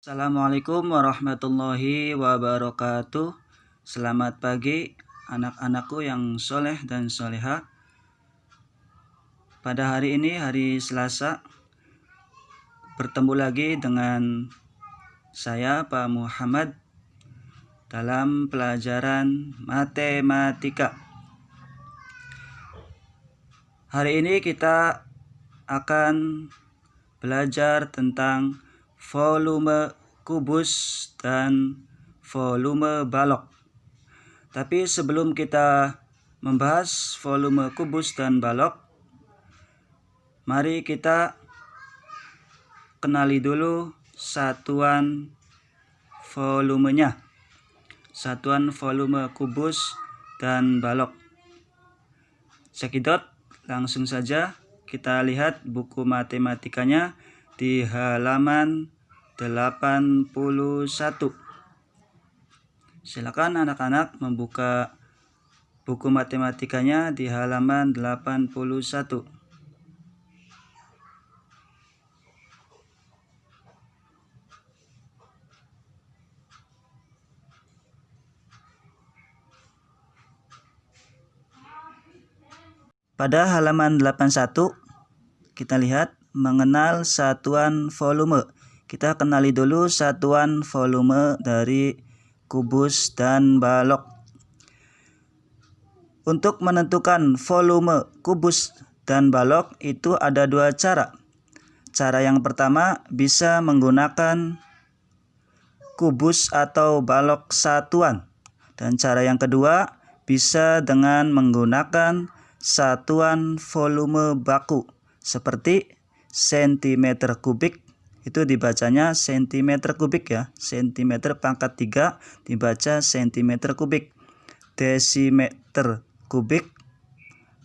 Assalamualaikum warahmatullahi wabarakatuh. Selamat pagi anak-anakku yang soleh dan soleha. Pada hari ini, hari Selasa, bertemu lagi dengan saya Pak Muhammad dalam pelajaran matematika. Hari ini kita akan belajar tentang volume kubus dan volume balok. Tapi sebelum kita membahas volume kubus dan balok, mari kita kenali dulu satuan volumenya. Satuan volume kubus dan balok. Cekidot, langsung saja kita lihat buku matematikanya di halaman 81. Silakan anak-anak membuka buku matematikanya di halaman 81. Pada halaman 81 kita lihat mengenal satuan volume. Kita kenali dulu satuan volume dari kubus dan balok. Untuk menentukan volume kubus dan balok itu ada dua cara. Cara yang pertama bisa menggunakan kubus atau balok satuan. Dan cara yang kedua bisa dengan menggunakan satuan volume baku seperti sentimeter kubik. Itu dibacanya sentimeter kubik ya. Sentimeter pangkat 3 dibaca sentimeter kubik. Desimeter kubik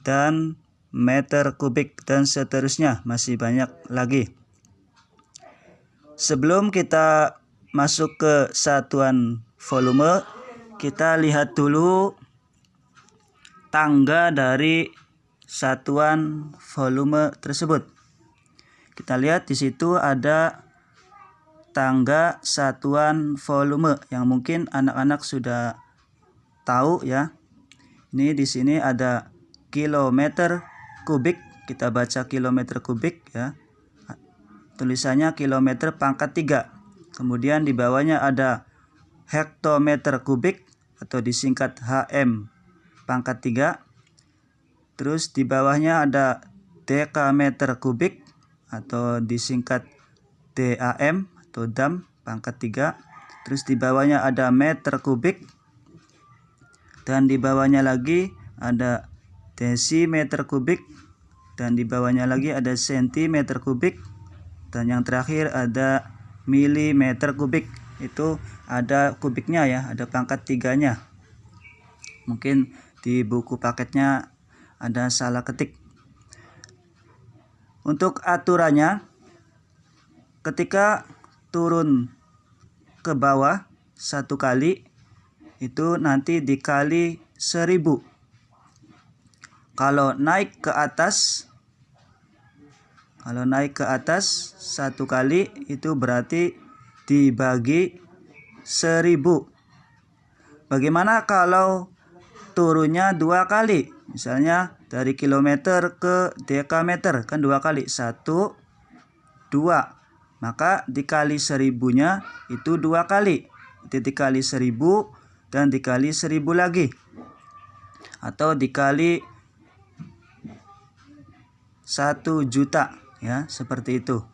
dan meter kubik dan seterusnya. Masih banyak lagi. Sebelum kita masuk ke satuan volume, kita lihat dulu tangga dari satuan volume tersebut. Kita lihat di situ ada tangga satuan volume yang mungkin anak-anak sudah tahu ya. Ini di sini ada kilometer kubik, kita baca kilometer kubik ya. Tulisannya kilometer pangkat 3. Kemudian di bawahnya ada hektometer kubik atau disingkat HM pangkat 3. Terus di bawahnya ada dekameter kubik atau disingkat DAM atau DAM pangkat 3. Terus di bawahnya ada meter kubik. Dan di bawahnya lagi ada desimeter kubik. Dan di bawahnya lagi ada sentimeter kubik. Dan yang terakhir ada milimeter kubik. Itu ada kubiknya ya, ada pangkat 3-nya. Mungkin di buku paketnya ada salah ketik. Untuk aturannya, ketika turun ke bawah satu kali, itu nanti dikali 1000. Kalau naik ke atas satu kali, itu berarti dibagi 1000. Bagaimana kalau turunnya 2 kali? Misalnya dari kilometer ke dekameter, kan 2 kali. 1, 2. Maka dikali 1000-nya itu 2 kali. Itu dikali 1000 dan dikali 1000 lagi. Atau dikali 1 juta ya, seperti itu.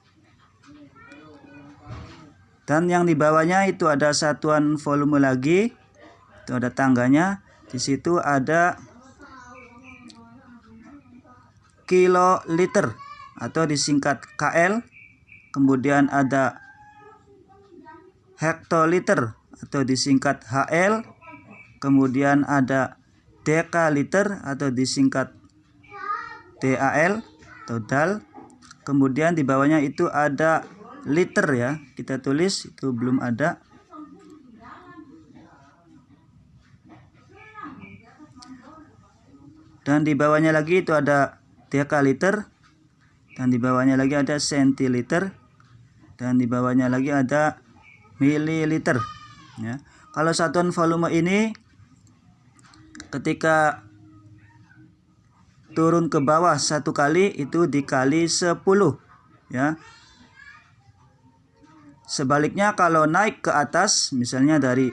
Dan yang di bawahnya itu ada satuan volume lagi. Itu ada tangganya. Di situ ada kiloliter atau disingkat KL. Kemudian ada hektoliter atau disingkat HL. Kemudian ada dekaliter atau disingkat DAL atau DAL. Kemudian di bawahnya itu ada liter ya. Kita tulis itu belum ada. Dan di bawahnya lagi itu ada dekaliter. Dan di bawahnya lagi ada sentiliter. Dan di bawahnya lagi ada mililiter. Ya. Kalau satuan volume ini ketika turun ke bawah satu kali itu dikali 10, ya. Sebaliknya kalau naik ke atas, misalnya dari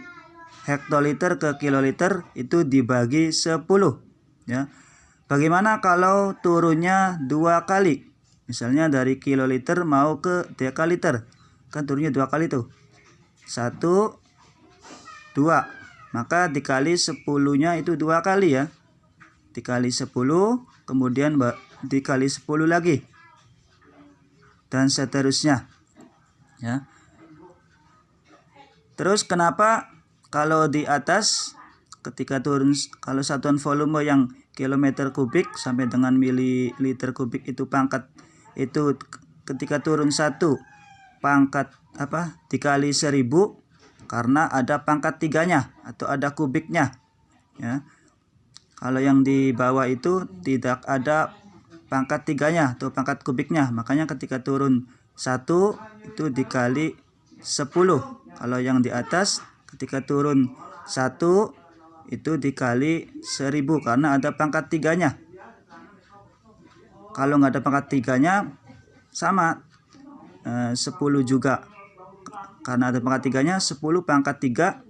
hektoliter ke kiloliter, itu dibagi 10, ya. Bagaimana kalau turunnya 2 kali? Misalnya dari kiloliter mau ke dekaliter, kan turunnya 2 kali tuh. 1, 2, maka dikali 10-nya itu 2 kali, ya. Dikali 10, kemudian dikali 10 lagi, dan seterusnya, ya. Terus kenapa kalau di atas ketika turun, kalau satuan volume yang kilometer kubik sampai dengan mililiter kubik itu pangkat, itu ketika turun 1 pangkat dikali 1000, karena ada pangkat 3-nya atau ada kubiknya, ya. Kalau yang di bawah itu tidak ada pangkat 3-nya atau pangkat kubiknya, makanya ketika turun 1 itu dikali 10. Kalau yang di atas ketika turun 1 itu dikali 1000 karena ada pangkat 3-nya. Kalau nggak ada pangkat 3-nya sama 10 juga, karena ada pangkat 3-nya. 10 pangkat 3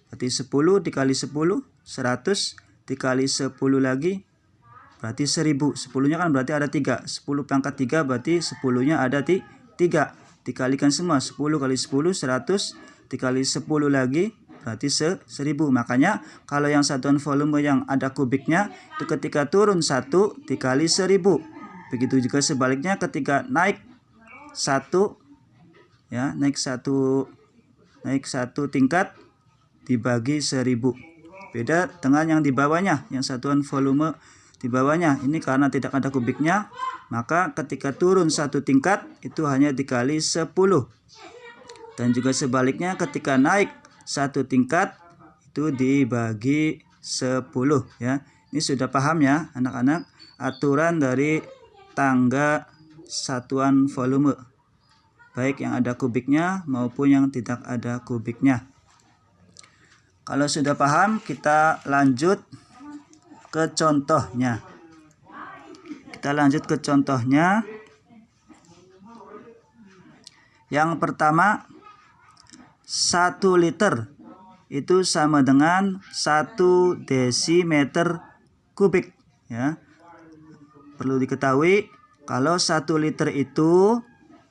berarti 10 dikali 10 100, dikali 10 lagi berarti 1000. 10-nya kan berarti ada 3. 10 pangkat 3 berarti 10-nya ada 3. Dikalikan semua, 10 kali 10 100, dikali 10 lagi berarti 1000. Makanya kalau yang satuan volume yang ada kubiknya itu ketika turun 1 dikali 1000. Begitu juga sebaliknya ketika naik 1, ya, naik satu tingkat dibagi 1000. Beda dengan yang di bawahnya, yang satuan volume di bawahnya. Ini karena tidak ada kubiknya, maka ketika turun 1 tingkat itu hanya dikali 10. Dan juga sebaliknya ketika naik 1 tingkat itu dibagi 10, ya. Ini sudah paham ya anak-anak aturan dari tangga satuan volume, baik yang ada kubiknya maupun yang tidak ada kubiknya. Kalau sudah paham, kita lanjut ke contohnya. Yang pertama, 1 liter itu sama dengan 1 desimeter kubik, ya. Perlu diketahui kalau 1 liter itu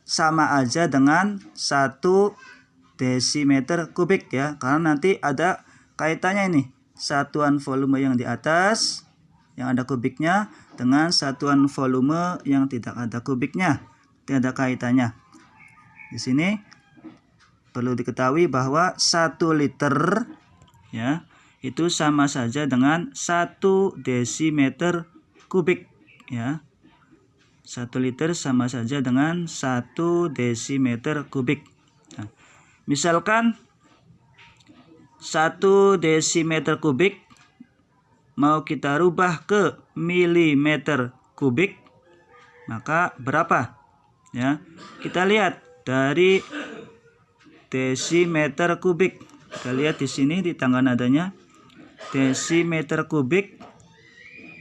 sama aja dengan 1 desimeter kubik, ya, karena nanti ada kaitannya ini, satuan volume yang di atas yang ada kubiknya dengan satuan volume yang tidak ada kubiknya, tidak ada kaitannya. Di sini perlu diketahui bahwa 1 liter, ya, itu sama saja dengan 1 desimeter kubik, ya. 1 liter sama saja dengan 1 desimeter kubik. Nah, misalkan 1 desimeter kubik mau kita rubah ke milimeter kubik, maka berapa? Ya, kita lihat dari desimeter kubik. Kita lihat di sini di tangga nadanya desimeter kubik,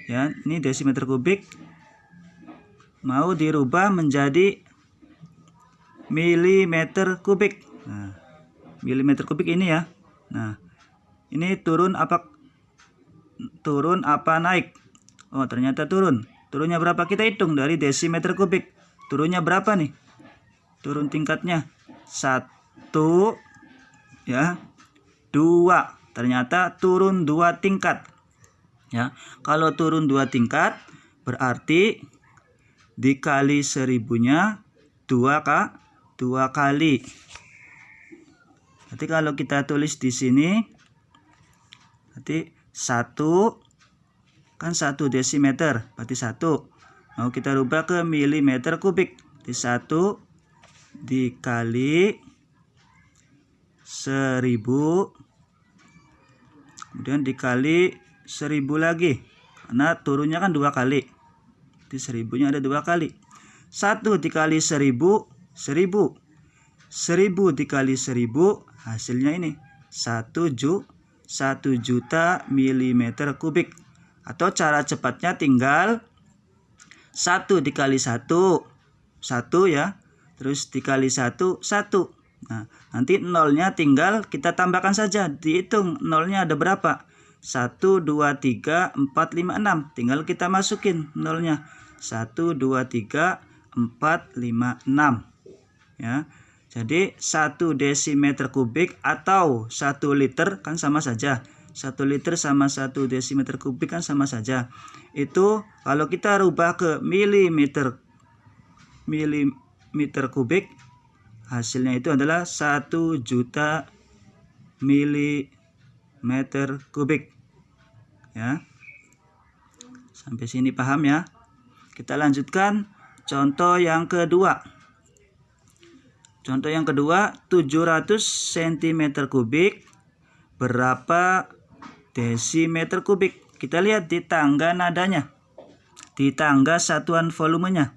ya. Ini desimeter kubik mau dirubah menjadi milimeter kubik. Nah, milimeter kubik ini, ya. Nah, ini turun apa naik? Oh, ternyata turun. Turunnya berapa? Kita hitung dari desimeter kubik. Turunnya berapa nih? Turun tingkatnya 1, ya, 2. Ternyata turun 2 tingkat. Ya, kalau turun 2 tingkat berarti dikali 1000-nya 2 kali. Nanti kalau kita tulis di sini, nanti 1 kan 1 desimeter, berarti 1. Mau kita rubah ke milimeter kubik, di 1 dikali 1000, kemudian dikali 1000 lagi, karena turunnya kan 2 kali. Di 1000-nya ada 2 kali. 1 dikali 1000, 1000. 1000 dikali 1000 hasilnya ini 1 juta milimeter kubik. Atau cara cepatnya tinggal 1 dikali 1 ya, terus dikali 1 1. Nah, nanti nolnya tinggal kita tambahkan saja, dihitung nolnya ada berapa. 1 2 3 4 5 6, tinggal kita masukin nolnya. 1 2 3 4 5 6 ya. Jadi 1 desimeter kubik atau 1 liter kan sama saja. 1 liter sama 1 desimeter kubik kan sama saja. Itu kalau kita rubah ke milimeter kubik, hasilnya itu adalah 1 juta milimeter kubik ya. Sampai sini paham ya? Kita lanjutkan contoh yang kedua. Contoh yang kedua, 700 cm kubik berapa desimeter kubik? Kita lihat di tangga nadanya, di tangga satuan volumenya.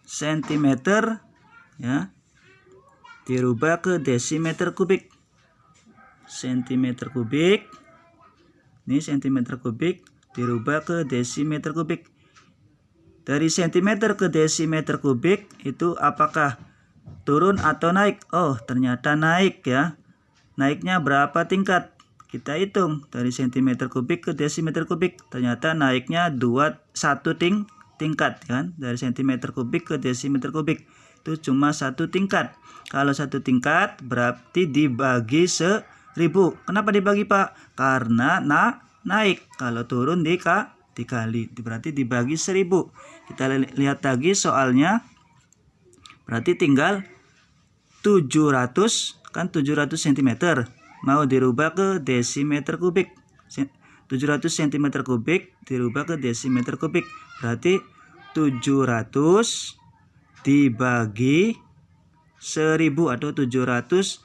Sentimeter ya, dirubah ke desimeter kubik. Sentimeter kubik, ini sentimeter kubik dirubah ke desimeter kubik. Dari sentimeter ke desimeter kubik itu apakah turun atau naik? Oh, ternyata naik ya. Naiknya berapa tingkat? Kita hitung dari sentimeter kubik ke desimeter kubik. Ternyata naiknya 1 tingkat kan. Dari sentimeter kubik ke desimeter kubik itu cuma 1 tingkat. Kalau 1 tingkat berarti dibagi 1000. Kenapa dibagi, Pak? Karena naik. Kalau turun dikali, berarti dibagi 1000. Kita lihat lagi soalnya. Berarti tinggal 700 kan, 700 cm mau dirubah ke desimeter kubik. 700 cm kubik dirubah ke desimeter kubik, berarti 700 dibagi 1000 atau 700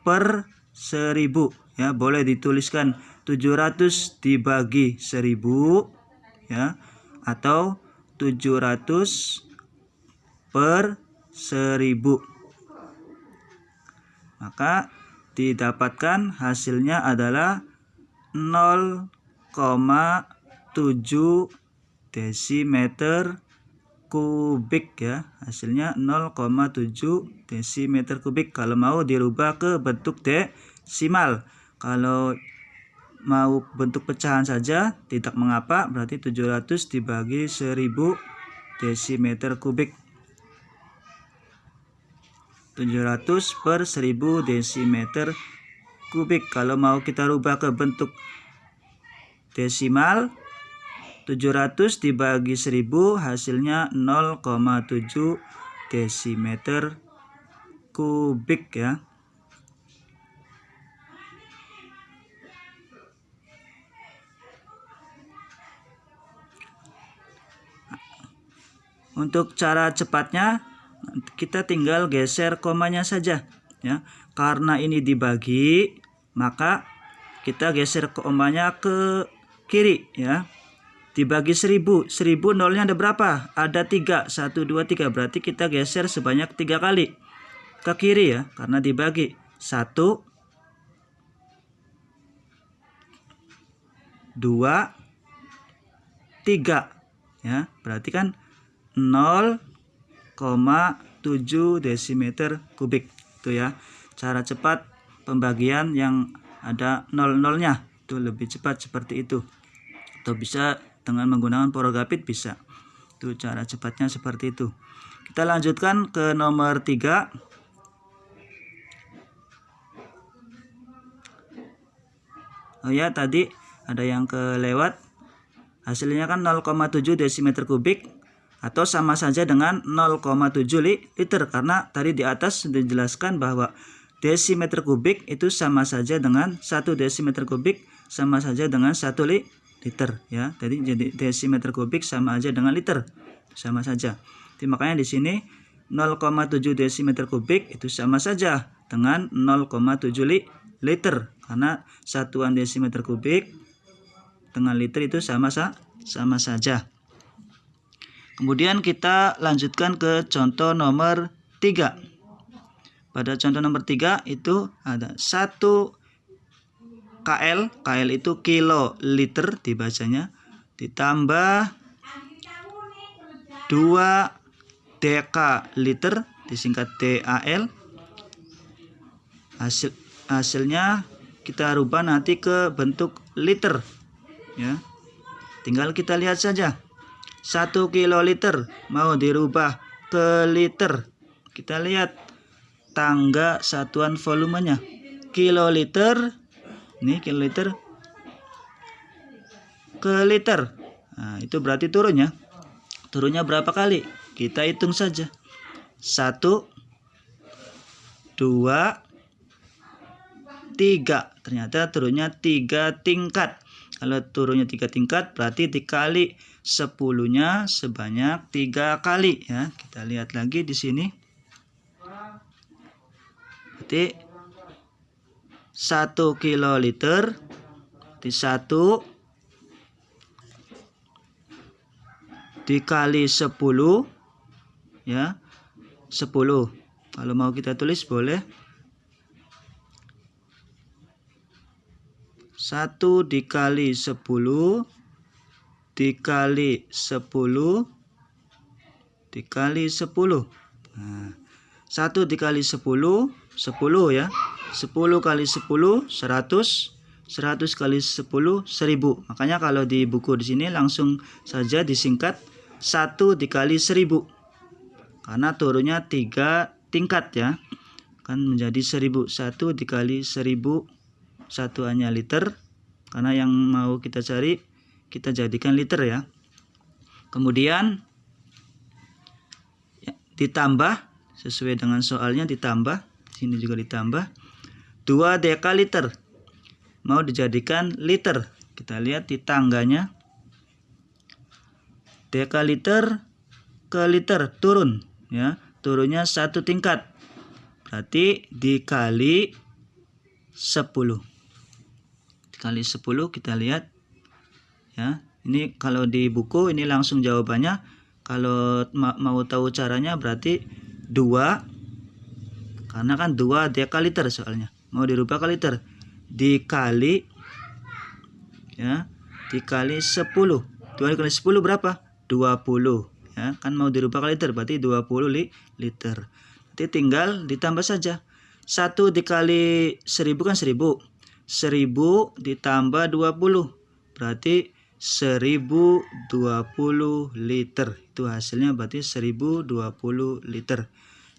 per 1000 ya. Boleh dituliskan 700 dibagi 1000 ya, atau 700 per 1000. Maka didapatkan hasilnya adalah 0,7 desimeter kubik ya. Hasilnya 0,7 desimeter kubik kalau mau dirubah ke bentuk desimal. Kalau mau bentuk pecahan saja tidak mengapa, berarti 700 dibagi 1000 desimeter kubik. 700 per 1000 desimeter kubik. Kalau mau kita rubah ke bentuk desimal, 700 dibagi 1000 hasilnya 0,7 desimeter kubik ya. Untuk cara cepatnya kita tinggal geser komanya saja ya. Karena ini dibagi, maka kita geser komanya ke kiri ya. Dibagi 1000, 1000 nolnya ada berapa? Ada 3, 1 2 3, berarti kita geser sebanyak 3 kali ke kiri ya, karena dibagi 1 2 3 ya, berarti kan 0,7 desimeter kubik itu ya. Cara cepat pembagian yang ada nol-nolnya itu lebih cepat seperti itu, atau bisa dengan menggunakan porogapit bisa. Itu cara cepatnya seperti itu. Kita lanjutkan ke nomor 3. Oh ya, tadi ada yang kelewat. Hasilnya kan 0,7 desimeter kubik atau sama saja dengan 0,7 liter, karena tadi di atas sudah dijelaskan bahwa desimeter kubik itu sama saja dengan 1 desimeter kubik sama saja dengan 1 liter ya. Jadi desimeter kubik sama aja dengan liter, sama saja. Jadi makanya di sini 0,7 desimeter kubik itu sama saja dengan 0,7 liter, karena satuan desimeter kubik dengan liter itu sama saja. Kemudian kita lanjutkan ke contoh nomor 3. Pada contoh nomor 3 itu ada 1 KL, KL itu kiloliter dibacanya, ditambah 2 dekaliter disingkat DAL. Hasilnya kita rubah nanti ke bentuk liter ya. Tinggal kita lihat saja. 1 kiloliter mau dirubah ke liter. Kita lihat tangga satuan volumenya. Kiloliter, ini kiloliter ke liter. Nah, itu berarti turunnya. Turunnya berapa kali? Kita hitung saja. 1, 2, 3. Ternyata turunnya 3 tingkat. Kalau turunnya 3 tingkat berarti dikali 10-nya sebanyak 3 kali ya. Kita lihat lagi di sini. Berarti 1 kiloliter di 1 dikali 10 ya. 10. Kalau mau kita tulis boleh. 1 dikali 10 dikali 10 dikali 10. Nah, 1 dikali 10, 10 ya. 10 kali 10, 100. 100 kali 10, 1000. Makanya kalau di buku di sini langsung saja disingkat 1 dikali 1000. Karena turunnya 3 tingkat ya. Kan menjadi 1000. 1 dikali 1000 satuannya liter. Karena yang mau kita cari kita jadikan liter ya. Kemudian ya, ditambah sesuai dengan soalnya, ditambah. Sini juga ditambah 2 dekaliter. Mau dijadikan liter. Kita lihat di tangganya. Dekaliter ke liter turun ya. Turunnya 1 tingkat. Berarti dikali 10. Dikali 10 kita lihat ya. Ini kalau di buku ini langsung jawabannya. Kalau mau tahu caranya berarti 2, karena kan 2 dekaliter soalnya. Mau dirubah ke liter. Dikali ya, dikali 10. 2 dikali 10 berapa? 20 ya. Kan mau dirubah ke liter berarti 20 liter. Nanti tinggal ditambah saja. 1 dikali 1000 kan 1000. 1000 ditambah 20 berarti 1020 liter. Itu hasilnya berarti 1020 liter.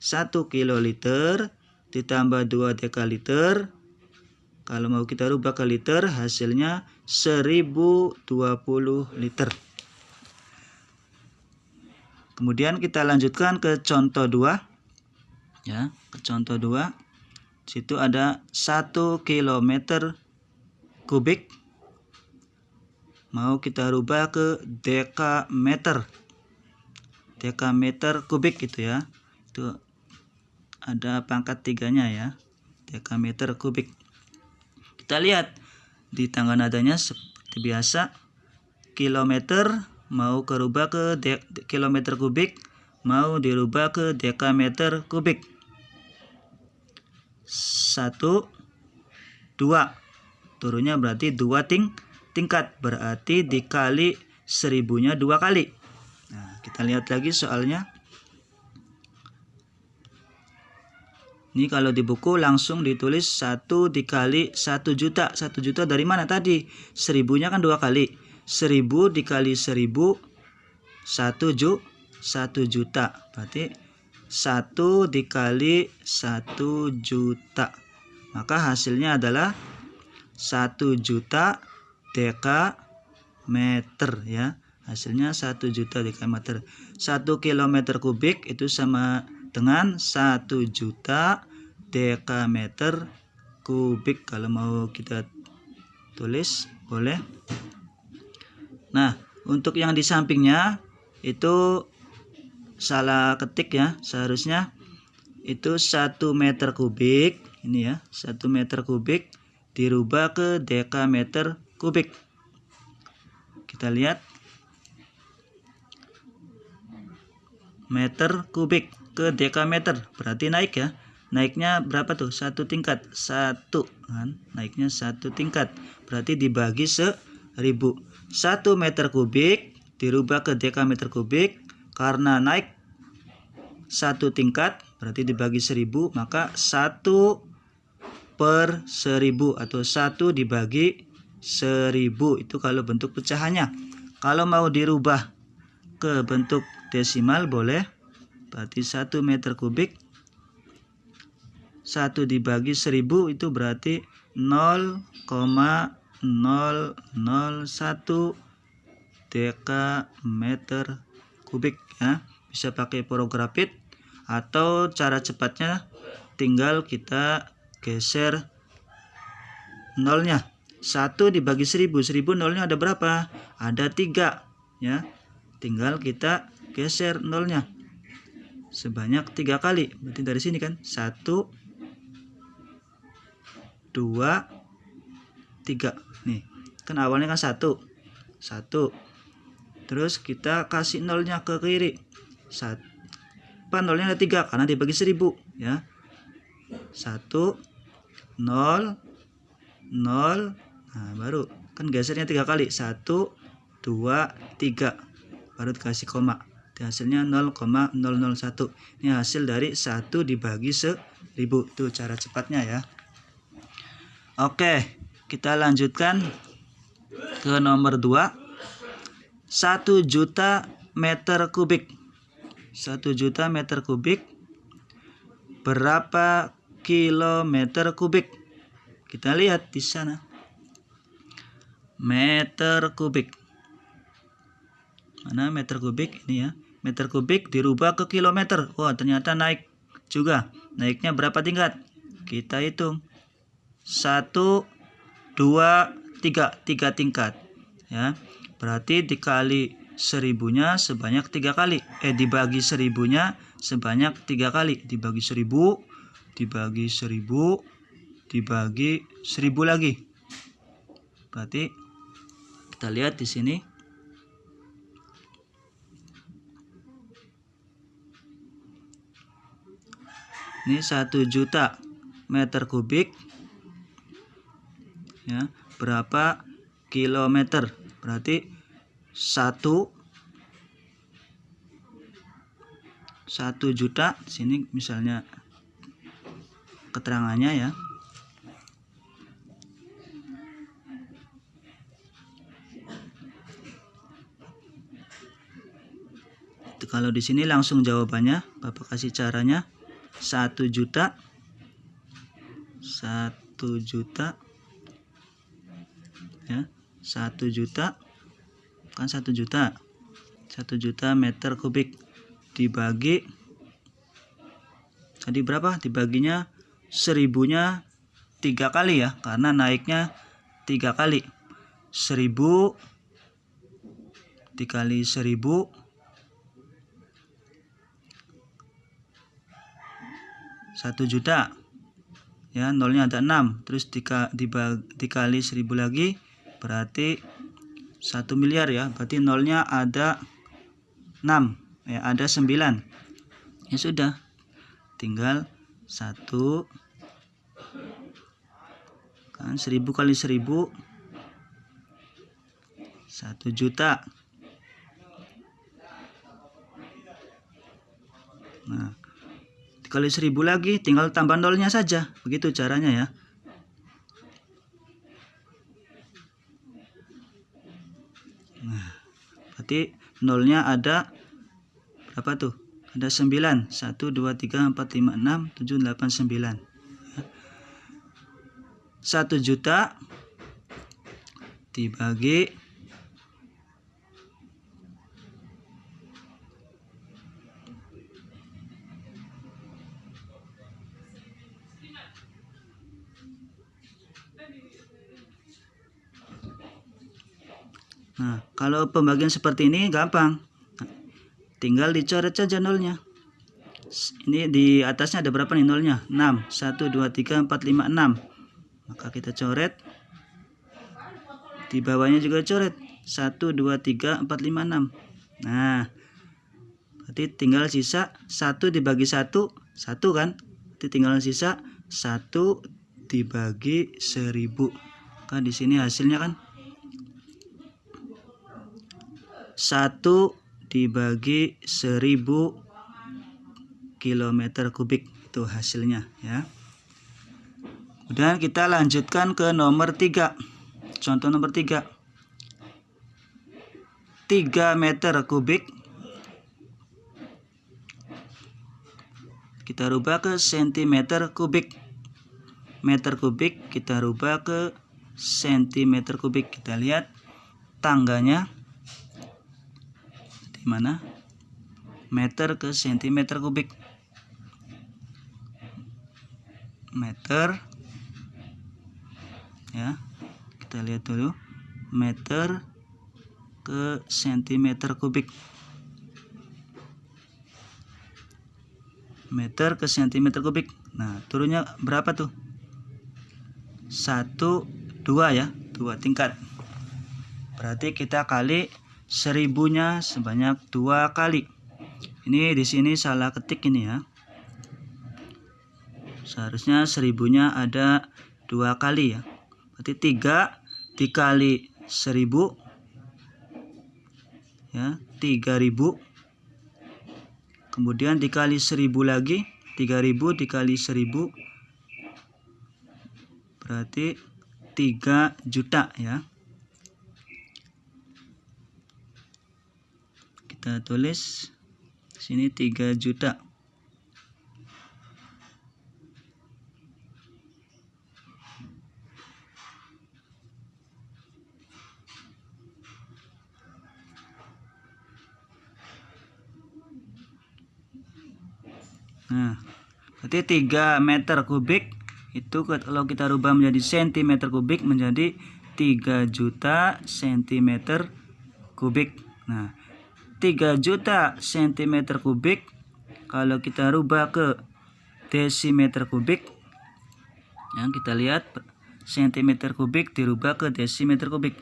1 kiloliter ditambah 2 dekaliter. Kalau mau kita rubah ke liter hasilnya 1020 liter. Kemudian kita lanjutkan ke contoh 2. Ya, ke contoh 2. Situ ada 1 kilometer kubik. Mau kita rubah ke dekameter. Dekameter kubik gitu ya. Itu ada pangkat 3-nya ya. Dekameter kubik. Kita lihat di tangga nadanya seperti biasa. Kilometer mau kerubah ke kilometer kubik, mau dirubah ke dekameter kubik. 1, 2. Turunnya berarti 2 tingkat. Berarti dikali 1000-nya 2 kali. Nah, kita lihat lagi soalnya. Ini kalau di buku langsung ditulis 1 dikali 1 juta. 1 juta dari mana tadi? 1000-nya kan 2 kali. 1000 dikali 1000 1 juta. Berarti 1 dikali 1 juta. Maka hasilnya adalah 1 juta dekameter ya. Hasilnya 1 juta dekameter. 1 kilometer kubik itu sama dengan 1 juta dekameter kubik. Kalau mau kita tulis boleh. Nah, untuk yang di sampingnya itu salah ketik ya. Seharusnya itu 1 meter kubik. Ini ya, 1 meter kubik dirubah ke dekameter kubik. Kita lihat. Meter kubik. ke dekameter, berarti naik ya. Naiknya berapa tuh? 1 tingkat. 1 kan? Naiknya 1 tingkat. Berarti dibagi 1000. 1 meter kubik dirubah ke dekameter kubik, karena naik 1 tingkat berarti dibagi 1000, maka 1/1000 atau 1 dibagi 1000 itu kalau bentuk pecahannya. Kalau mau dirubah ke bentuk desimal boleh, berarti 1 meter kubik 1 dibagi 1000 itu berarti 0,001 dekameter kubik ya. Bisa pakai porografit atau cara cepatnya tinggal kita geser nolnya. 1 dibagi 1000, 1000 nolnya ada berapa? Ada 3 ya. Tinggal kita geser nolnya sebanyak 3 kali. Berarti dari sini kan 1 2 3. Nih, kan awalnya kan 1. Terus kita kasih nolnya ke kiri. Nolnya ada 3 karena dibagi 1000 ya. 1 0 0. Nah, baru kan gesernya 3 kali. 1 2 3. Baru dikasih koma. Hasilnya 0,001. Ini hasil dari 1 dibagi 1000. Itu cara cepatnya ya. Oke, kita lanjutkan ke nomor 2. 1 juta meter kubik. 1 juta meter kubik berapa kilometer kubik? Kita lihat di sana. Meter kubik. Mana meter kubik? Ini ya. Meter kubik dirubah ke kilometer. Wah, ternyata naik juga. Naiknya berapa tingkat? Kita hitung. 1 2 3. 3 tingkat. Ya. Berarti dikali 1000-nya sebanyak 3 kali. Dibagi 1000-nya sebanyak 3 kali. Dibagi 1000, dibagi 1000, dibagi 1000 lagi. Berarti kita lihat di sini. Ini 1 juta meter kubik ya, berapa kilometer? Berarti 1 juta. Sini misalnya keterangannya ya. Kalau di sini langsung jawabannya, Bapak kasih caranya. 1 juta 1 juta ya, 1 juta kan 1 juta 1 juta meter kubik dibagi tadi berapa? Dibaginya 1000-nya 3 kali ya, karena naiknya 3 kali. 1000 dikali 1000 1 juta ya, nolnya ada 6, terus dikali 1000 lagi berarti 1 miliar ya. Berarti nolnya ada 6 ya, ada 9. Ya sudah, tinggal 1 kan 1000 kali 1000 1 juta. Nah, dikali 1000 lagi tinggal tambah nolnya saja. Begitu caranya ya. Nah, berarti nolnya ada berapa tuh? Ada 9. 1 2 3 4 5 6 7 8 9. 1 juta dibagi Nah, kalau pembagian seperti ini gampang. Tinggal dicoret saja nolnya. Ini di atasnya ada berapa nih nolnya? 6. 1 2 3 4 5 6. Maka kita coret. Di bawahnya juga coret. 1 2 3 4 5 6. Nah, Berarti tinggal sisa 1 dibagi 1, 1 kan? Berarti tinggal sisa 1 dibagi 1000. Kan di sini hasilnya kan 1 dibagi 1000 km kubik, itu hasilnya ya. Kemudian kita lanjutkan ke nomor 3. Contoh nomor 3. 3 meter kubik kita rubah ke cm kubik. Meter kubik kita rubah ke cm kubik. Kita lihat tangganya di mana? Meter ke cm kubik. Meter ya. Kita lihat dulu. Meter ke cm kubik. Meter ke cm kubik. Nah, turunnya berapa tuh? 1, 2 ya, 2 tingkat. Berarti kita kali 1000-nya sebanyak 2 kali. Ini di sini salah ketik ini ya. Seharusnya 1000-nya ada 2 kali ya. Berarti 3 dikali 1000 ya, 3000. Kemudian dikali 1000 lagi, 3000 dikali 1000 berarti 3 juta ya. Kita tulis sini 3 juta. Nah, berarti 3 meter kubik itu kalau kita rubah menjadi cm kubik menjadi 3 juta cm kubik. Nah, 3 juta cm kubik kalau kita rubah ke desimeter kubik ya, kita lihat cm kubik dirubah ke desimeter kubik.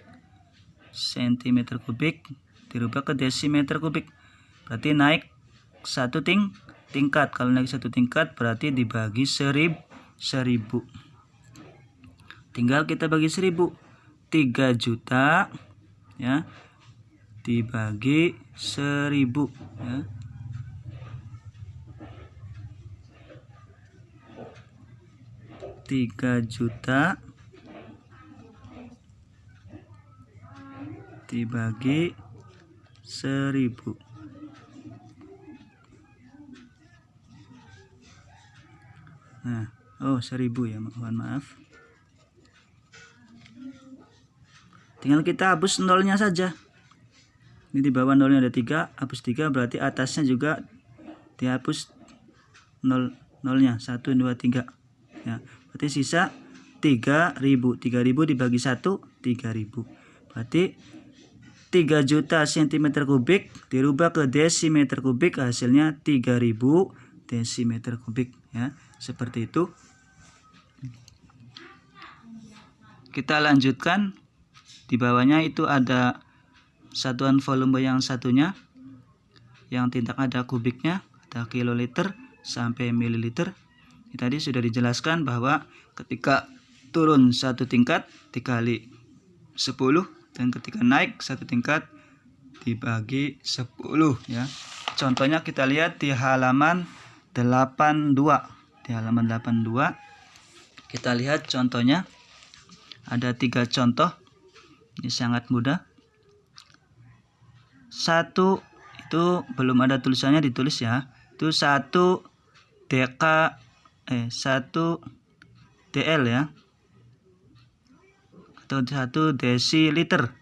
Cm kubik dirubah ke desimeter kubik. Berarti naik 1 tingkat. Kalau naik 1 tingkat berarti dibagi 1000. Tinggal kita bagi 1000. 3 juta ya dibagi 1000 ya. Tiga juta dibagi 1000. Nah, 1000 ya, mohon maaf. Tinggal kita hapus nolnya saja. Ini di bawah nolnya ada 3, hapus 3 berarti atasnya juga dihapus nolnya 1, 2, 3 ya. Berarti sisa 3000. 3000 dibagi 1, 3000. Berarti 3 juta cm kubik dirubah ke desimeter kubik, hasilnya 3000 desimeter kubik ya. Seperti itu. Kita lanjutkan. Di bawahnya itu ada satuan volume yang satunya, yang tidak ada kubiknya, ada kiloliter sampai mililiter. Ini tadi sudah dijelaskan bahwa ketika turun 1 tingkat dikali 10 dan ketika naik 1 tingkat dibagi 10 ya. Contohnya kita lihat di halaman 82. Di halaman 82 kita lihat contohnya. Ada 3 contoh. Ini sangat mudah. 1 itu belum ada tulisannya, ditulis ya. Itu 1 DL ya. Atau 1 desiliter.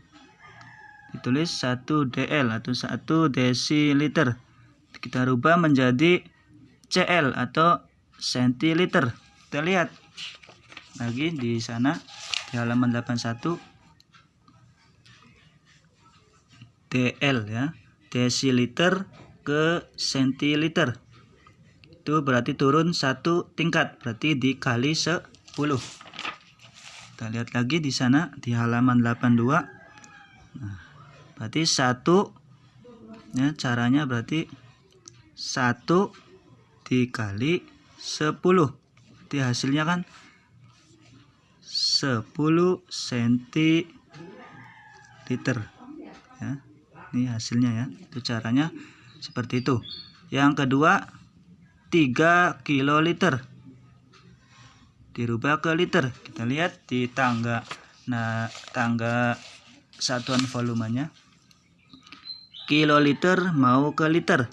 Ditulis 1 DL atau 1 desiliter. Kita rubah menjadi CL atau centiliter. Kita lihat lagi di sana di halaman 81. DL ya, desiliter ke centiliter. Itu berarti turun 1 tingkat, berarti dikali 10. Kita lihat lagi di sana di halaman 82. Nah, berarti 1 ya, caranya berarti 1 dikali 10. Jadi hasilnya kan 10 centiliter ya. Ini hasilnya ya. Itu caranya seperti itu. Yang kedua 3 kiloliter dirubah ke liter. Kita lihat di tangga. Nah, tangga satuan volumenya. Kiloliter mau ke liter.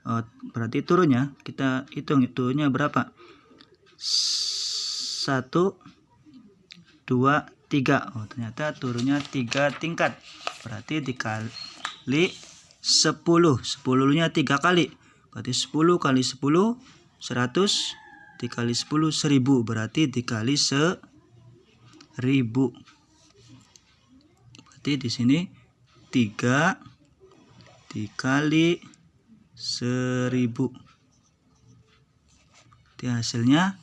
Oh, berarti turunnya kita hitung turunnya berapa? 1 2 3. Oh, ternyata turunnya 3 tingkat. Berarti dikali 10. 10-nya 3 kali. Berarti 10 kali 10 100 dikali 10 1000. Berarti dikali 1000. Berarti di sini 3 dikali 1000. Jadi hasilnya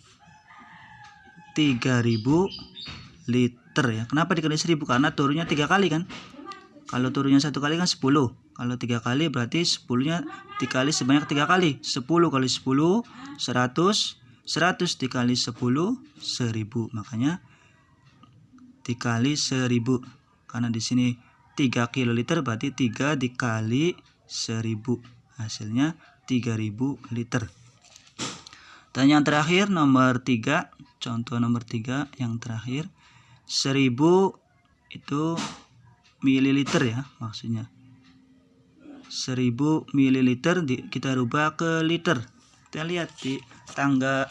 3000 liter ya. Kenapa dikali 1000? Karena turunnya 3 kali kan. Kalau turunnya 1 kali kan 10. Kalau 3 kali berarti 10-nya dikali sebanyak 3 kali. 10 kali 10 100. 100 dikali 10 1000. Makanya dikali 1000. Karena di sini 3 kiloliter berarti 3 dikali 1000. Hasilnya 3000 liter. Dan yang terakhir nomor 3, contoh nomor 3 yang terakhir, 1000 itu mililiter ya maksudnya. 1000 mililiter kita rubah ke liter. Kita lihat di tangga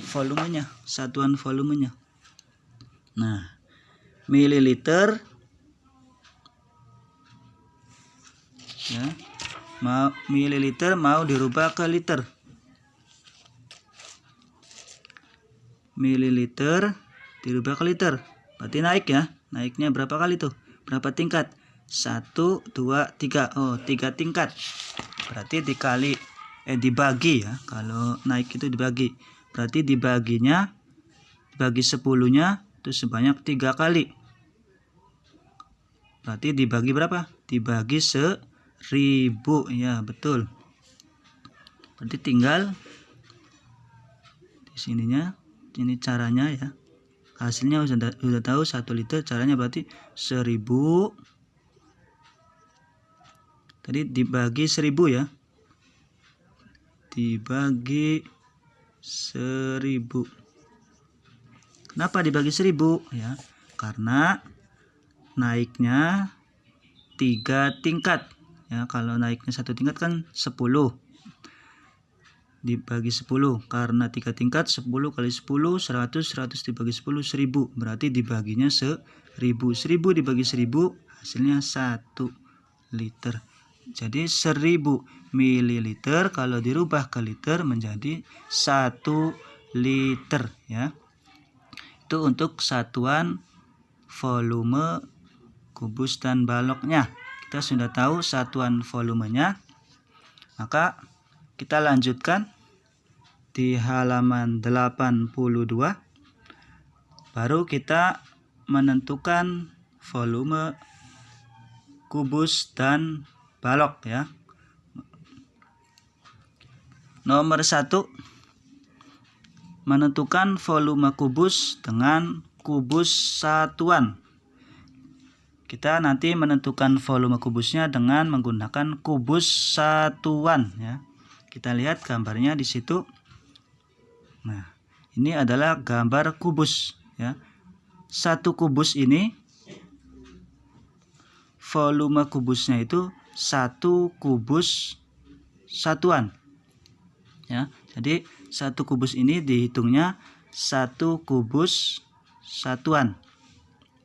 volumenya, satuan volumenya. Nah, mililiter ya, mililiter mau dirubah ke liter. Mililiter dirubah ke liter. Berarti naik ya. Naiknya berapa kali tuh? Berapa tingkat? 1 2 3. Oh, 3 tingkat. Berarti dibagi ya. Kalau naik itu dibagi. Berarti dibagi 10-nya itu sebanyak 3 kali. Berarti dibagi berapa? Dibagi 1000 ya, betul. Berarti tinggal di sininya, ini caranya ya. Hasilnya sudah tahu 1 liter, caranya berarti 1000 tadi dibagi 1000 ya. Dibagi 1000. Kenapa dibagi 1000 ya? Karena naiknya 3 tingkat ya. Kalau naiknya 1 tingkat kan 10 dibagi 10. Karena 3 tingkat 10 kali 10 100. 100 dibagi 10 1000. Berarti dibaginya 1000. 1000 dibagi 1000 hasilnya 1 liter. Jadi 1000 mililiter kalau dirubah ke liter menjadi 1 liter ya. Itu untuk satuan volume kubus dan baloknya. Kita sudah tahu satuan volumenya. Maka kita lanjutkan di halaman 82. Baru kita menentukan volume kubus dan balok ya. Nomor 1, menentukan volume kubus dengan kubus satuan. Kita nanti menentukan volume kubusnya dengan menggunakan kubus satuan ya. Kita lihat gambarnya di situ. Nah, ini adalah gambar kubus ya. 1 kubus ini volume kubusnya itu 1 kubus satuan ya. Jadi 1 kubus ini dihitungnya 1 kubus satuan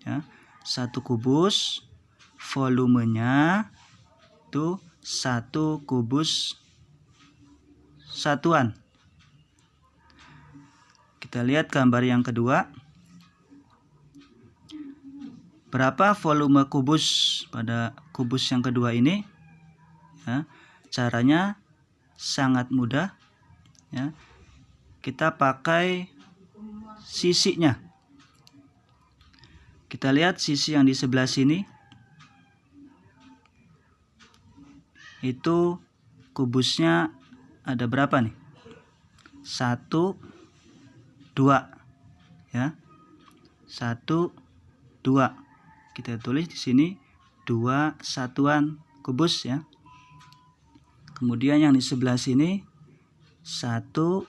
ya. 1 kubus volumenya itu 1 kubus satuan. Kita lihat gambar yang kedua. Berapa volume kubus pada kubus yang kedua ini ya. Caranya sangat mudah ya. Kita pakai sisinya. Kita lihat sisi yang di sebelah sini itu kubusnya ada berapa nih? 1, 2 ya. 1, 2. Kita tulis di sini 2 satuan kubus ya. Kemudian yang di sebelah sini 1, 2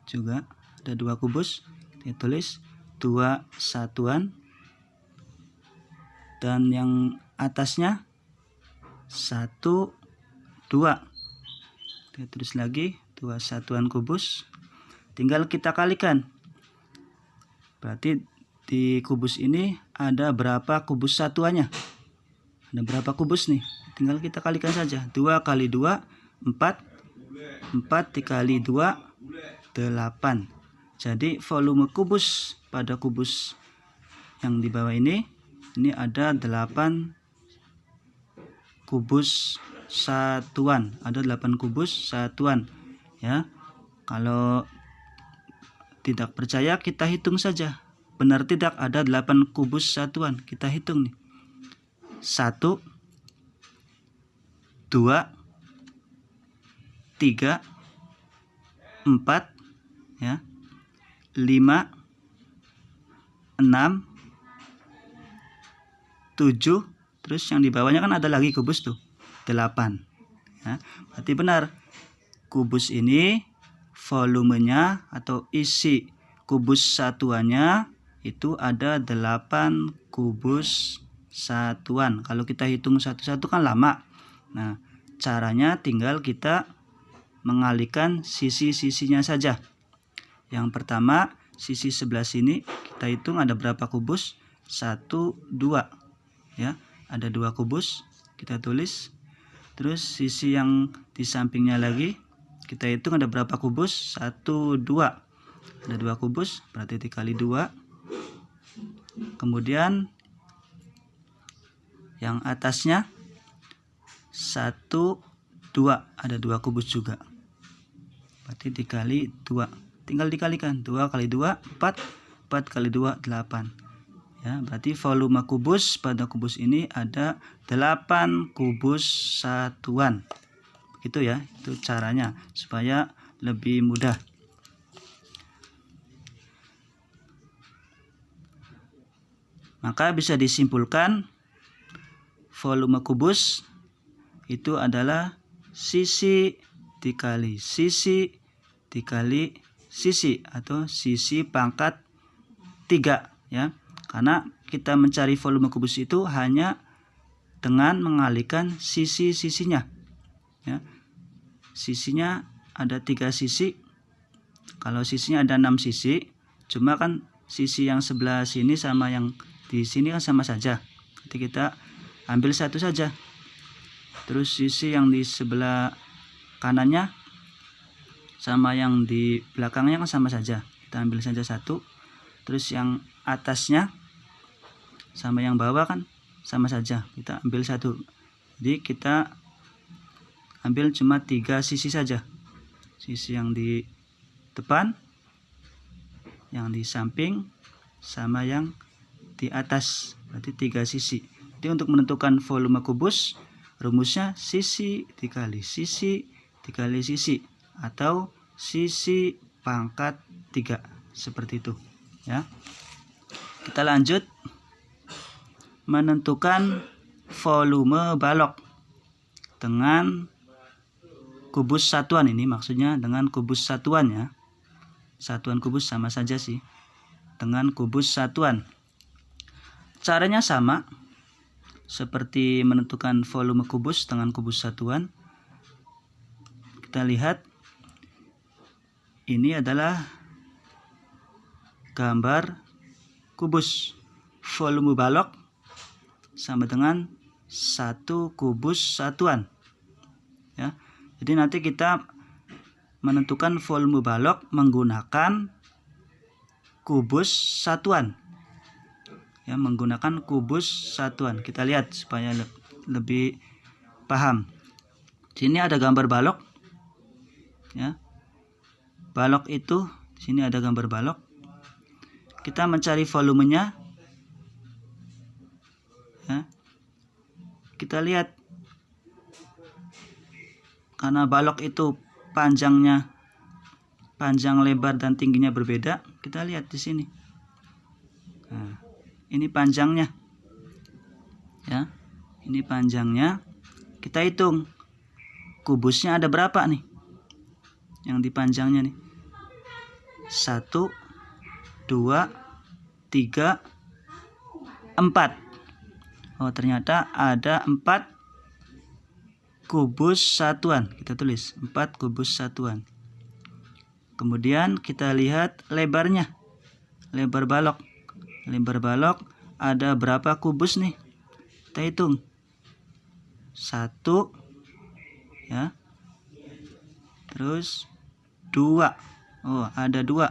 juga ada 2 kubus. Kita tulis 2 satuan. Dan yang atasnya 1, 2. Kita tulis lagi 2 satuan kubus. Tinggal kita kalikan. Berarti di kubus ini ada berapa kubus satuannya? Ada berapa kubus nih? Tinggal kita kalikan saja. 2 kali 2, 4. 4 dikali 2, 8. Jadi volume kubus pada kubus yang di bawah ini ada 8 kubus satuan. Ada 8 kubus satuan ya. Kalau tidak percaya kita hitung saja. Benar tidak ada 8 kubus satuan. Kita hitung nih. 1, 2, 3, 4 ya. 5, 6, 7. Terus yang di bawahnya kan ada lagi kubus tuh. 8 ya. Berarti benar. Kubus ini volumenya atau isi kubus satuannya itu ada 8 kubus satuan. Kalau kita hitung satu-satu kan lama. Nah, caranya tinggal kita mengalihkan sisi-sisinya saja. Yang pertama, sisi sebelah sini kita hitung ada berapa kubus? 1, 2 ya. Ada 2 kubus, kita tulis. Terus sisi yang di sampingnya lagi kita hitung ada berapa kubus? 1, 2. Ada 2 kubus, berarti dikali 2. Kemudian yang atasnya 1, 2. Ada 2 kubus juga. Berarti dikali 2. Tinggal dikalikan. 2 kali 2, 4. 4 kali 2, 8. Ya, berarti volume kubus pada kubus ini ada 8 kubus satuan. Begitu ya, itu caranya supaya lebih mudah. Maka bisa disimpulkan volume kubus itu adalah sisi dikali sisi dikali sisi atau sisi pangkat 3 ya. Karena kita mencari volume kubus itu hanya dengan mengalihkan sisi-sisinya ya. Sisinya ada 3 sisi. Kalau sisinya ada 6 sisi, cuma kan sisi yang sebelah sini sama yang di sini kan sama saja. Jadi kita ambil satu saja. Terus sisi yang di sebelah kanannya sama yang di belakangnya kan sama saja. Kita ambil saja satu. Terus yang atasnya sama yang bawah kan sama saja. Kita ambil satu. Jadi kita ambil cuma 3 sisi saja. Sisi yang di depan, yang di samping, sama yang di atas. Berarti 3 sisi. Jadi untuk menentukan volume kubus, rumusnya sisi dikali sisi dikali sisi atau sisi pangkat 3. Seperti itu ya. Kita lanjut menentukan volume balok dengan kubus satuan. Ini maksudnya dengan kubus satuan ya. Satuan kubus sama saja sih. Dengan kubus satuan. Caranya sama seperti menentukan volume kubus dengan kubus satuan. Kita lihat ini adalah gambar kubus. Volume balok sama dengan 1 kubus satuan ya. Jadi nanti kita menentukan volume balok menggunakan kubus satuan ya, menggunakan kubus satuan. Kita lihat supaya lebih paham. Sini ada gambar balok ya. Balok itu di sini ada gambar balok. Kita mencari volumenya ya. Kita lihat karena balok itu panjang lebar dan tingginya berbeda. Kita lihat di sini. Nah, ini panjangnya. Ya. Ini panjangnya. Kita hitung. Kubusnya ada berapa nih? Yang di panjangnya nih. 1 2 3 4. Oh, ternyata ada 4 kubus satuan. Kita tulis 4 kubus satuan. Kemudian kita lihat lebarnya. Lebar balok. Lebar balok ada berapa kubus nih? Kita hitung. 1 ya. Terus 2. Oh, ada 2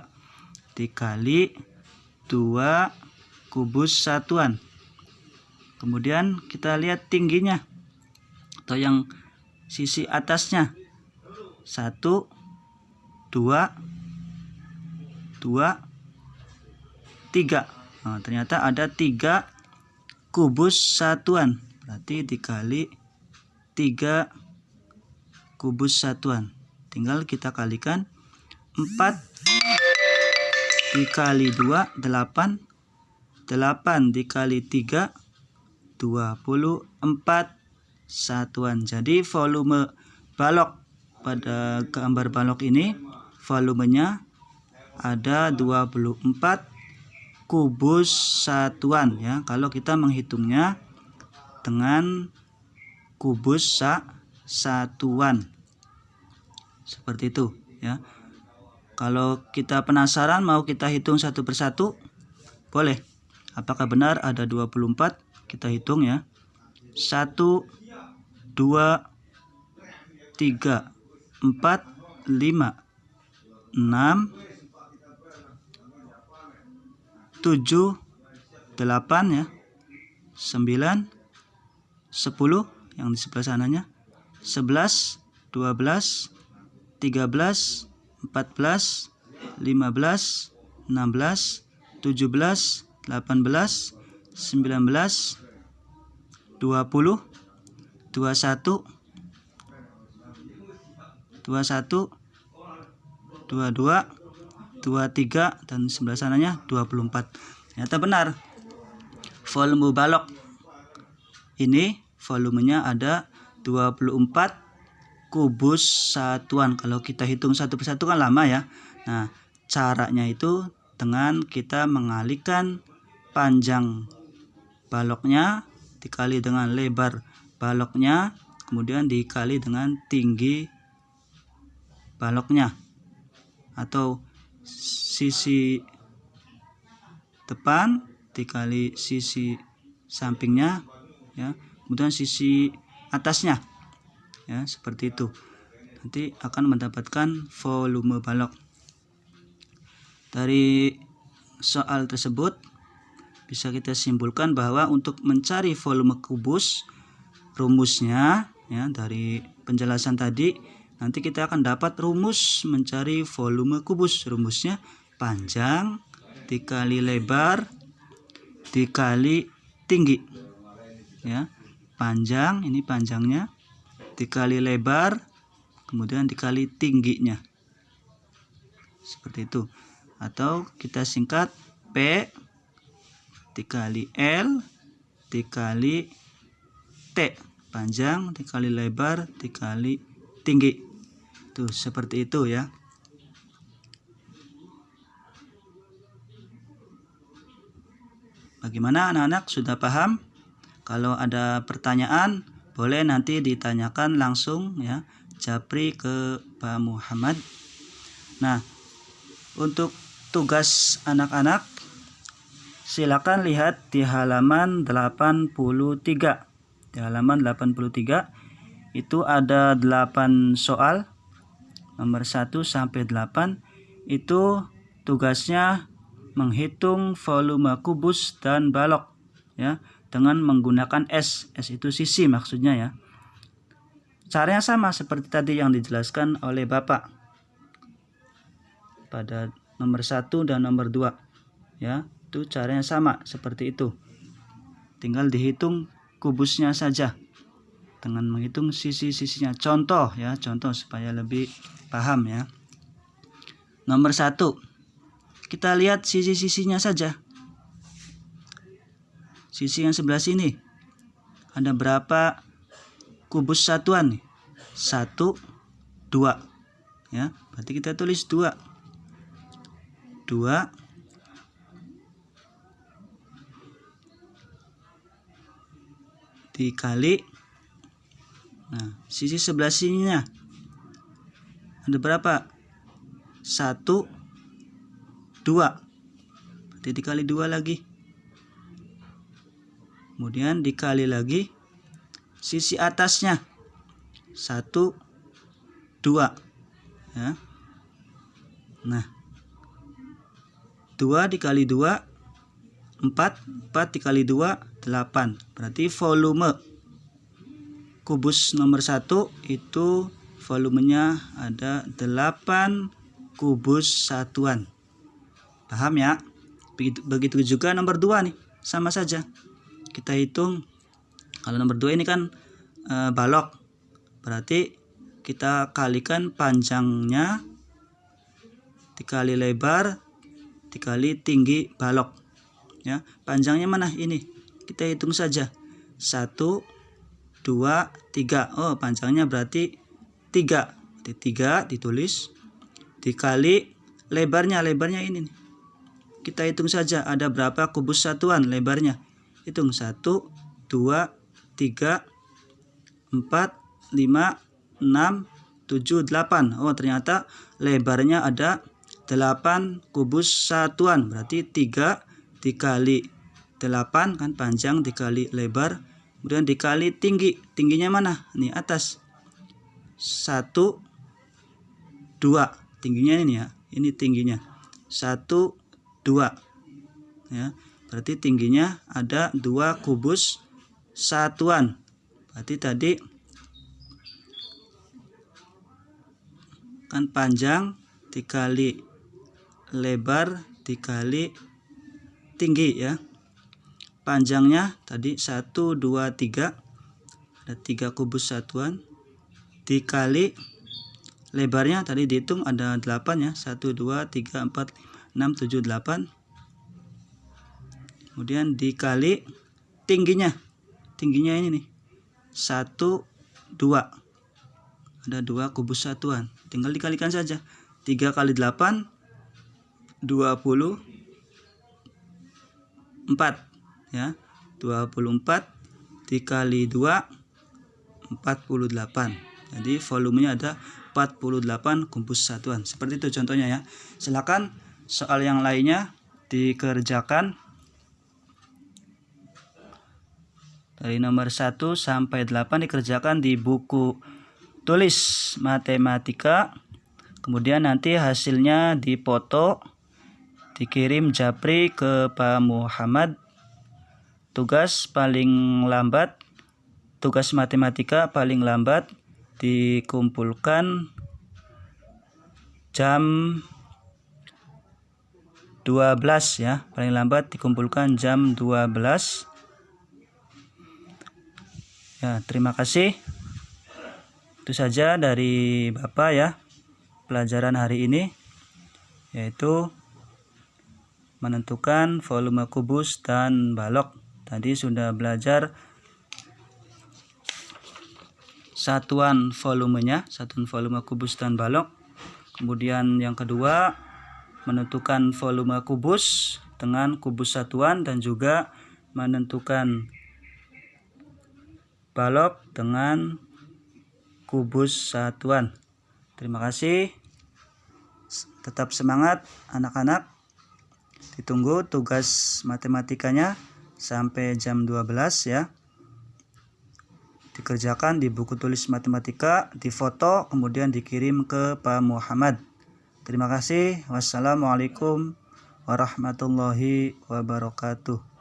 dikali 2 kubus satuan. Kemudian kita lihat tingginya atau yang sisi atasnya. 1 2 3. Nah, ternyata ada 3 kubus satuan. Berarti dikali 3 kubus satuan. Tinggal kita kalikan. 4 dikali 2 8. 8 dikali 3 24 satuan. Jadi volume balok pada gambar balok ini, volumenya ada 24 kubus satuan ya. Kalau kita menghitungnya dengan kubus satuan. Seperti itu ya. Kalau kita penasaran mau kita hitung satu persatu, boleh. Apakah benar ada 24? Kita hitung ya. 1 2 3 4 5 6 7 8 ya. 9 10 yang di sebelah sananya. 11 12 13 14 15 16 17 18 19 20 21 22 23 dan sebelah sananya 24. Ternyata benar. Volume balok ini volumenya ada 24 kubus satuan. Kalau kita hitung satu persatu kan lama ya. Nah, caranya itu dengan kita mengalihkan panjang baloknya dikali dengan lebar baloknya, kemudian dikali dengan tinggi baloknya, atau sisi depan dikali sisi sampingnya ya, kemudian sisi atasnya ya, seperti itu. Nanti akan mendapatkan volume balok. Dari soal tersebut bisa kita simpulkan bahwa untuk mencari volume kubus, rumusnya ya, dari penjelasan tadi nanti kita akan dapat rumus mencari volume kubus. Rumusnya panjang dikali lebar dikali tinggi ya. Panjang, ini panjangnya, dikali lebar, kemudian dikali tingginya, seperti itu. Atau kita singkat P dikali L dikali T, panjang dikali lebar dikali tinggi. Tuh, seperti itu ya. Bagaimana anak-anak, sudah paham? Kalau ada pertanyaan boleh nanti ditanyakan langsung ya, japri ke Pak Muhammad. Nah, untuk tugas anak-anak silakan lihat di halaman 83. Di halaman 83 itu ada 8 soal nomor 1 sampai 8. Itu tugasnya menghitung volume kubus dan balok ya, dengan menggunakan S. S itu sisi maksudnya ya. Caranya sama seperti tadi yang dijelaskan oleh Bapak pada nomor 1 dan nomor 2 ya. Itu caranya sama seperti itu. Tinggal dihitung kubusnya saja. dengan menghitung sisi-sisinya. Contoh ya, contoh supaya lebih paham ya. Nomor 1, kita lihat sisi-sisinya saja. Sisi yang sebelah sini ada berapa kubus satuan nih? 1, 2 ya, berarti kita tulis 2 dikali, nah sisi sebelah sininya ada berapa? 1, 2, berarti dikali 2 lagi, kemudian dikali lagi sisi atasnya 1, 2 ya. Nah 2 dikali 2 4, 4 dikali 2 8, berarti volume kubus nomor 1 itu volumenya ada 8 kubus satuan. Paham ya? Begitu juga nomor 2 nih, sama saja. Kita hitung, kalau nomor 2 ini kan balok, berarti kita kalikan panjangnya dikali lebar dikali tinggi balok ya. Panjangnya mana ini? Kita hitung saja. 1, 2, 3. Oh, panjangnya berarti 3. Berarti 3 ditulis dikali lebarnya ini nih. Kita hitung saja ada berapa kubus satuan lebarnya. Hitung 1, 2, 3, 4, 5, 6, 7, 8. Oh, ternyata lebarnya ada 8 kubus satuan. Berarti 3 dikali 8 kan panjang dikali lebar, kemudian dikali tinggi. Tingginya mana? Nih atas. 1, 2. Tingginya ini ya. Ini tingginya. 1, 2. Ya. Berarti tingginya ada 2 kubus satuan. Berarti tadi kan panjang dikali lebar dikali tinggi ya. Panjangnya tadi 1, 2, 3, ada 3 kubus satuan, dikali lebarnya tadi dihitung ada 8 ya, 1, 2, 3, 4, 5, 6, 7, 8, kemudian dikali tingginya ini nih 1, 2, ada 2 kubus satuan, tinggal dikalikan saja. 3 kali 8 24 ya, 24 dikali 2 48. Jadi volumenya ada 48 kubus satuan. Seperti itu contohnya ya. Silakan soal yang lainnya dikerjakan dari nomor 1 sampai 8 dikerjakan di buku tulis matematika. Kemudian nanti hasilnya dipoto, dikirim Japri ke Pak Muhammad. Tugas matematika paling lambat dikumpulkan jam 12 ya. Paling lambat dikumpulkan jam 12. Ya, terima kasih. Itu saja dari Bapak ya. Pelajaran hari ini yaitu menentukan volume kubus dan balok. Tadi sudah belajar satuan volumenya, satuan volume kubus dan balok. Kemudian yang kedua, menentukan volume kubus dengan kubus satuan dan juga menentukan balok dengan kubus satuan. Terima kasih. Tetap semangat anak-anak. Ditunggu tugas matematikanya sampai jam 12 ya. Dikerjakan di buku tulis matematika, difoto, kemudian dikirim ke Pak Muhammad. Terima kasih. Wassalamualaikum warahmatullahi wabarakatuh.